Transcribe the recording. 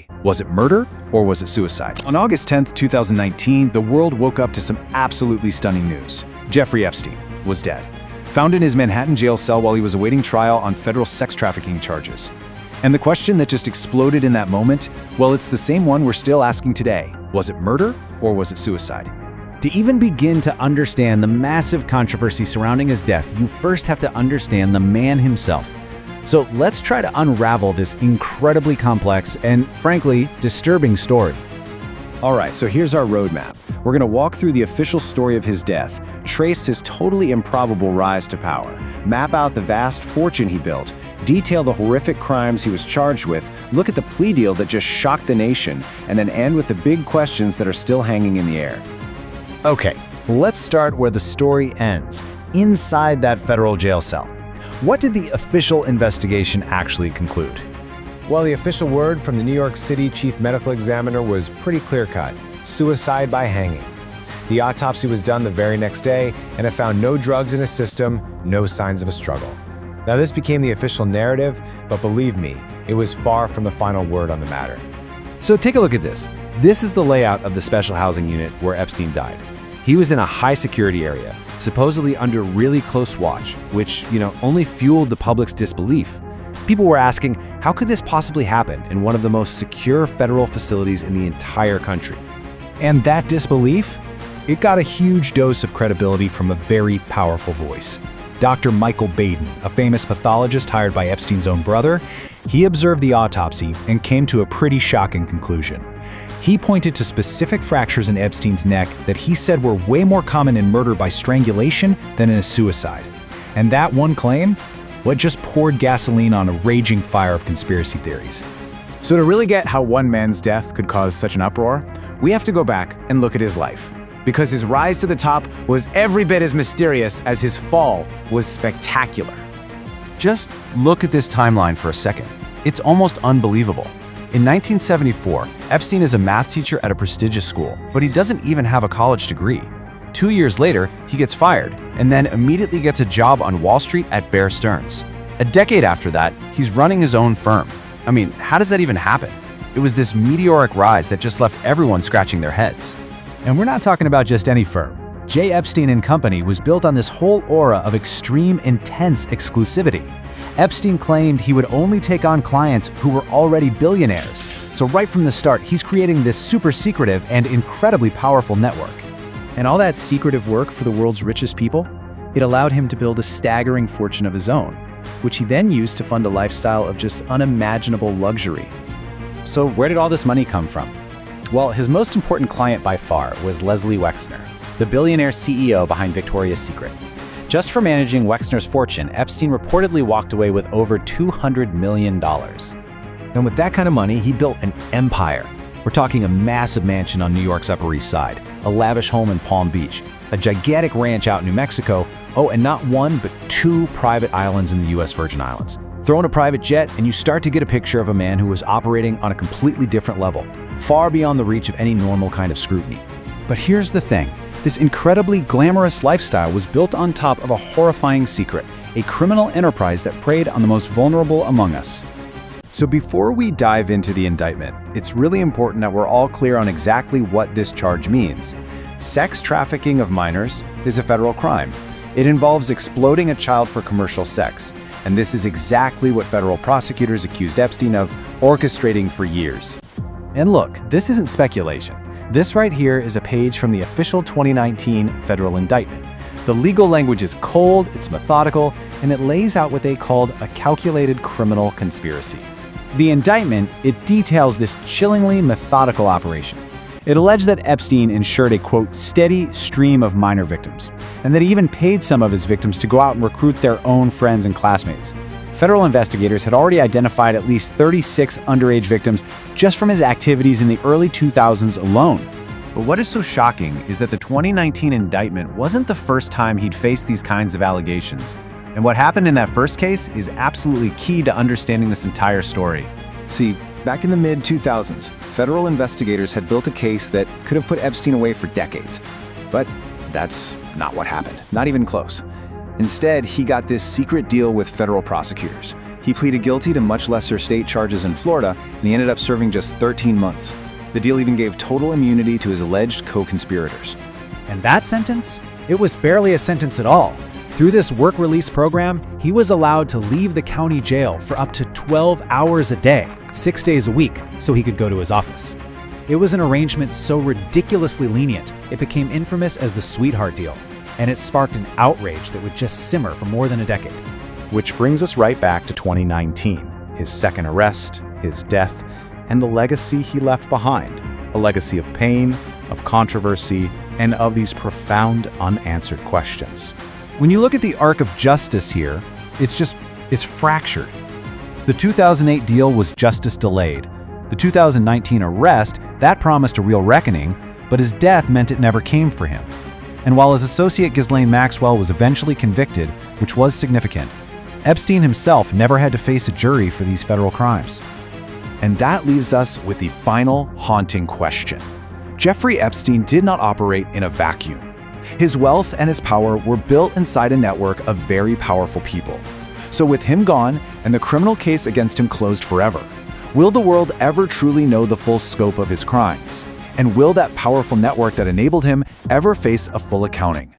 day. Was it murder or was it suicide? On August 10th, 2019, the world woke up to some absolutely stunning news. Jeffrey Epstein was dead, found in his Manhattan jail cell while he was awaiting trial on federal sex trafficking charges. And the question that just exploded in that moment, well, it's the same one we're still asking today. Was it murder or was it suicide? To even begin to understand the massive controversy surrounding his death, you first have to understand the man himself. So let's try to unravel this incredibly complex and, frankly, disturbing story. All right, so here's our roadmap. We're going to walk through the official story of his death, trace his totally improbable rise to power, map out the vast fortune he built, detail the horrific crimes he was charged with, look at the plea deal that just shocked the nation, and then end with the big questions that are still hanging in the air. Okay, let's start where the story ends, inside that federal jail cell. What did the official investigation actually conclude? Well, the official word from the New York City chief medical examiner was pretty clear-cut: suicide by hanging. The autopsy was done the very next day, and it found no drugs in his system, no signs of a struggle. Now, this became the official narrative, but believe me, it was far from the final word on the matter. So take a look at this. This is the layout of the special housing unit where Epstein died. He was in a high-security area, supposedly under really close watch, which, only fueled the public's disbelief. People were asking, how could this possibly happen in one of the most secure federal facilities in the entire country? And that disbelief? It got a huge dose of credibility from a very powerful voice. Dr. Michael Baden, a famous pathologist hired by Epstein's own brother, he observed the autopsy and came to a pretty shocking conclusion. He pointed to specific fractures in Epstein's neck that he said were way more common in murder by strangulation than in a suicide. And that one claim, just poured gasoline on a raging fire of conspiracy theories. So to really get how one man's death could cause such an uproar, we have to go back and look at his life. Because his rise to the top was every bit as mysterious as his fall was spectacular. Just look at this timeline for a second. It's almost unbelievable. In 1974, Epstein is a math teacher at a prestigious school, but he doesn't even have a college degree. 2 years later, he gets fired, and then immediately gets a job on Wall Street at Bear Stearns. A decade after that, he's running his own firm. I mean, how does that even happen? It was this meteoric rise that just left everyone scratching their heads. And we're not talking about just any firm. J. Epstein & Company was built on this whole aura of extreme, intense exclusivity. Epstein claimed he would only take on clients who were already billionaires. So right from the start, he's creating this super secretive and incredibly powerful network. And all that secretive work for the world's richest people, it allowed him to build a staggering fortune of his own, which he then used to fund a lifestyle of just unimaginable luxury. So where did all this money come from? Well, his most important client by far was Leslie Wexner, the billionaire CEO behind Victoria's Secret. Just for managing Wexner's fortune, Epstein reportedly walked away with over $200 million. And with that kind of money, he built an empire. We're talking a massive mansion on New York's Upper East Side, a lavish home in Palm Beach, a gigantic ranch out in New Mexico, and not one, but 2 private islands in the U.S. Virgin Islands. Throw in a private jet, and you start to get a picture of a man who was operating on a completely different level, far beyond the reach of any normal kind of scrutiny. But here's the thing. This incredibly glamorous lifestyle was built on top of a horrifying secret, a criminal enterprise that preyed on the most vulnerable among us. So before we dive into the indictment, it's really important that we're all clear on exactly what this charge means. Sex trafficking of minors is a federal crime. It involves exploiting a child for commercial sex. And this is exactly what federal prosecutors accused Epstein of orchestrating for years. And look, this isn't speculation. This right here is a page from the official 2019 federal indictment. The legal language is cold, it's methodical, and it lays out what they called a calculated criminal conspiracy. The indictment, it details this chillingly methodical operation. It alleged that Epstein ensured a, quote, steady stream of minor victims, and that he even paid some of his victims to go out and recruit their own friends and classmates. Federal investigators had already identified at least 36 underage victims just from his activities in the early 2000s alone. But what is so shocking is that the 2019 indictment wasn't the first time he'd faced these kinds of allegations. And what happened in that first case is absolutely key to understanding this entire story. See, back in the mid-2000s, federal investigators had built a case that could have put Epstein away for decades. But that's not what happened, not even close. Instead, he got this secret deal with federal prosecutors. He pleaded guilty to much lesser state charges in Florida, and he ended up serving just 13 months. The deal even gave total immunity to his alleged co-conspirators. And that sentence? It was barely a sentence at all. Through this work release program, he was allowed to leave the county jail for up to 12 hours a day, 6 days a week, so he could go to his office. It was an arrangement so ridiculously lenient, it became infamous as the sweetheart deal, and it sparked an outrage that would just simmer for more than a decade. Which brings us right back to 2019, his second arrest, his death, and the legacy he left behind. A legacy of pain, of controversy, and of these profound unanswered questions. When you look at the arc of justice here, it's fractured. The 2008 deal was justice delayed. The 2019 arrest, that promised a real reckoning, but his death meant it never came for him. And while his associate Ghislaine Maxwell was eventually convicted, which was significant, Epstein himself never had to face a jury for these federal crimes. And that leaves us with the final haunting question. Jeffrey Epstein did not operate in a vacuum. His wealth and his power were built inside a network of very powerful people. So with him gone and the criminal case against him closed forever, will the world ever truly know the full scope of his crimes? And will that powerful network that enabled him ever face a full accounting?